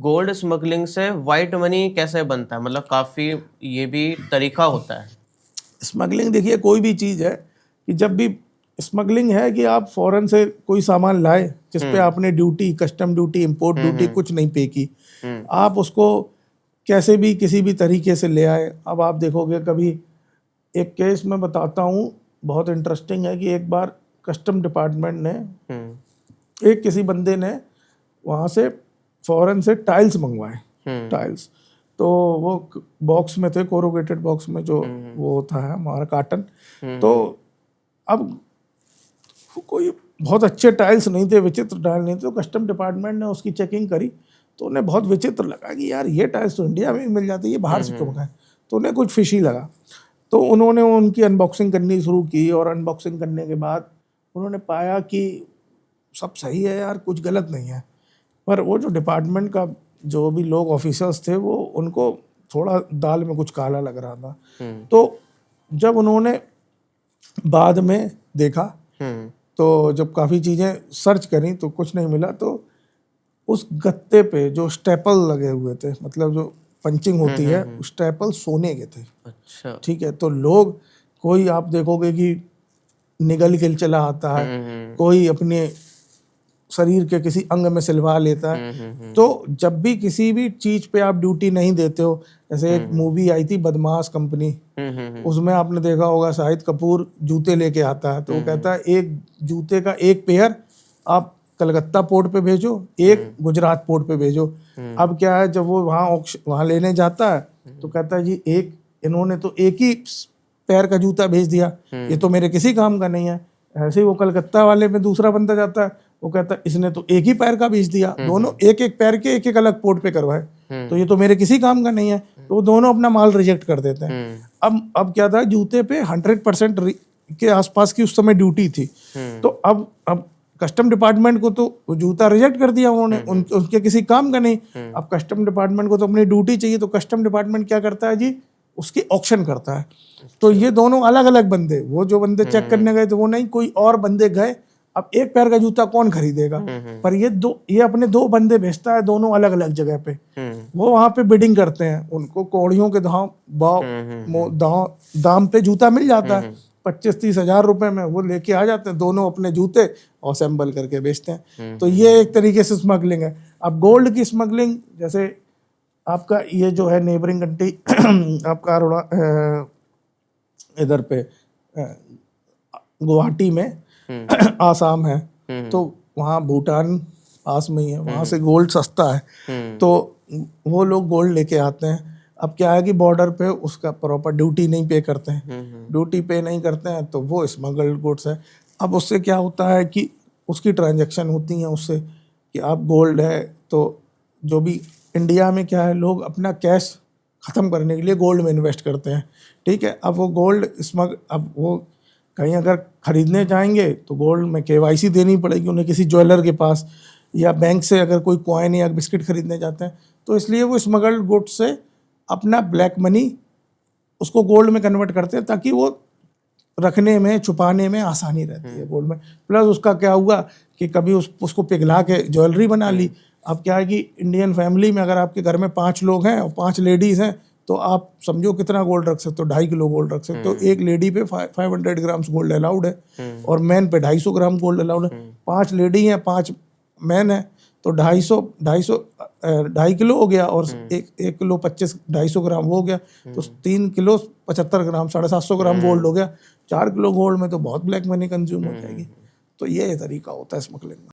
Gold smuggling से white money कैसे बनता है? मतलब काफी ये भी तरीका होता है। स्मगलिंग देखिए कोई भी चीज़ है कि जब भी स्मगलिंग है कि आप फॉरेन से कोई सामान लाए जिस पे आपने duty, custom duty, import duty कुछ नहीं पे की, आप उसको कैसे भी किसी भी तरीके से ले आए। अब आप देखोगे कभी एक केस मैं बताता हूँ, बहुत इंटरेस्टिंग है कि एक बार कस्टम डिपार्टमेंट ने एक किसी बंदे ने वहाँ से फॉरेन से टाइल्स मंगवाए, टाइल्स तो वो बॉक्स में थे, कोरोगेटेड बॉक्स में जो वो होता है हमारा काटन। तो अब कोई बहुत अच्छे टाइल्स नहीं थे, विचित्र टाइल नहीं थे, तो कस्टम डिपार्टमेंट ने उसकी चेकिंग करी तो उन्हें बहुत विचित्र लगा कि यार ये टाइल्स तो इंडिया में भी मिल जाती है, ये बाहर से क्यों मंगाए। तो उन्हें कुछ फिशी लगा, तो उन्होंने उनकी अनबॉक्सिंग करनी शुरू की और अनबॉक्सिंग करने के बाद उन्होंने पाया कि सब सही है यार, कुछ गलत नहीं है। पर वो जो डिपार्टमेंट का जो भी लोग ऑफिसर्स थे वो उनको थोड़ा दाल में कुछ काला लग रहा था। तो जब उन्होंने बाद में देखा तो जब काफ़ी चीज़ें सर्च करी तो कुछ नहीं मिला। तो उस गत्ते पे जो स्टेपल लगे हुए थे, मतलब जो पंचिंग होती है, स्टेपल सोने के थे। अच्छा। ठीक है, तो लोग कोई आप देखोगे कि निगल के चला आता है, कोई अपने शरीर के किसी अंग में सिलवा लेता है। तो जब भी किसी भी चीज पे आप ड्यूटी नहीं देते हो, जैसे एक मूवी आई थी बदमाश कंपनी, उसमें आपने देखा होगा शाहिद कपूर जूते लेके आता है, तो वो कहता है एक जूते का एक पेयर आप कलकत्ता पोर्ट पे भेजो, एक गुजरात पोर्ट पे भेजो। अब क्या है, जब वो वहाँ लेने जाता है तो कहता है जी एक इन्होंने तो एक ही पैर का जूता भेज दिया, ये तो मेरे किसी काम का नहीं है। ऐसे ही वो कलकत्ता वाले में दूसरा बंदा जाता है, वो कहता है इसने तो एक ही पैर का भेज दिया, दोनों एक एक पैर के एक एक अलग पोर्ट पे करवाए, तो ये तो मेरे किसी काम का नहीं है। तो वो दोनों अपना माल रिजेक्ट कर देते हैं। अब क्या था, जूते पे 100% के आसपास की उस समय ड्यूटी थी। तो अब कस्टम डिपार्टमेंट को तो वो जूता रिजेक्ट कर दिया उन्होंने, उनके किसी काम का नहीं। अब कस्टम डिपार्टमेंट को तो अपनी ड्यूटी चाहिए, तो कस्टम डिपार्टमेंट क्या करता है जी, उसकी ऑक्शन करता है। तो ये दोनों अलग अलग बंदे, वो जो बंदे चेक करने गए थे वो नहीं, कोई और बंदे गए। अब एक पैर का जूता कौन खरीदेगा, पर ये अपने दो बंदे भेजता है, दोनों अलग अलग जगह पे। वो वहां पे बिडिंग करते हैं, उनको कौड़ियों के दाम पे जूता मिल जाता है, 25-30 हजार रुपए में वो लेके आ जाते हैं, दोनों अपने जूते असेंबल करके बेचते हैं। तो ये एक तरीके से स्मगलिंग है। अब गोल्ड की स्मगलिंग, जैसे आपका ये जो है नेबरिंग कंट्री आपका इधर पे गुवाहाटी में आसाम है, तो वहाँ भूटान पास में ही है, वहाँ से गोल्ड सस्ता है, तो वो लोग गोल्ड लेके आते हैं। अब क्या है कि बॉर्डर पे उसका प्रॉपर ड्यूटी नहीं पे करते हैं, ड्यूटी पे नहीं करते हैं तो वो स्मगल्ड गुड्स है। अब उससे क्या होता है कि उसकी ट्रांजैक्शन होती हैं उससे, कि आप गोल्ड है तो जो भी इंडिया में क्या है, लोग अपना कैश ख़त्म करने के लिए गोल्ड में इन्वेस्ट करते हैं। ठीक है, अब वो गोल्ड अब वो कहीं अगर खरीदने जाएंगे तो गोल्ड में KYC देनी पड़ेगी उन्हें किसी ज्वेलर के पास, या बैंक से अगर कोई कॉइन या बिस्किट खरीदने जाते हैं, तो इसलिए वो स्मगल्ड गुड्स से अपना ब्लैक मनी उसको गोल्ड में कन्वर्ट करते हैं, ताकि वो रखने में छुपाने में आसानी रहती है गोल्ड में। प्लस उसका क्या हुआ कि कभी उसको पिघला के ज्वेलरी बना ली। अब क्या है कि इंडियन फैमिली में अगर आपके घर में 5 लोग हैं और 5 लेडीज़ हैं, तो आप समझो कितना गोल्ड रख सकते हो, 2.5 किलो गोल्ड रख सकते हो। एक लेडी पे 500 ग्राम्स गोल्ड अलाउड है और मैन पे 250 ग्राम गोल्ड अलाउड है। 5 लेडी हैं, 5 मैन है, तो 2.5 किलो हो गया, और 1 किलो 250 ग्राम वो हो गया, तो 3 किलो 75 ग्राम 750 ग्राम गोल्ड हो गया। 4 किलो गोल्ड में तो बहुत ब्लैक मनी कंज्यूम हो जाएगी। तो ये तरीका होता है स्मगलिंग का।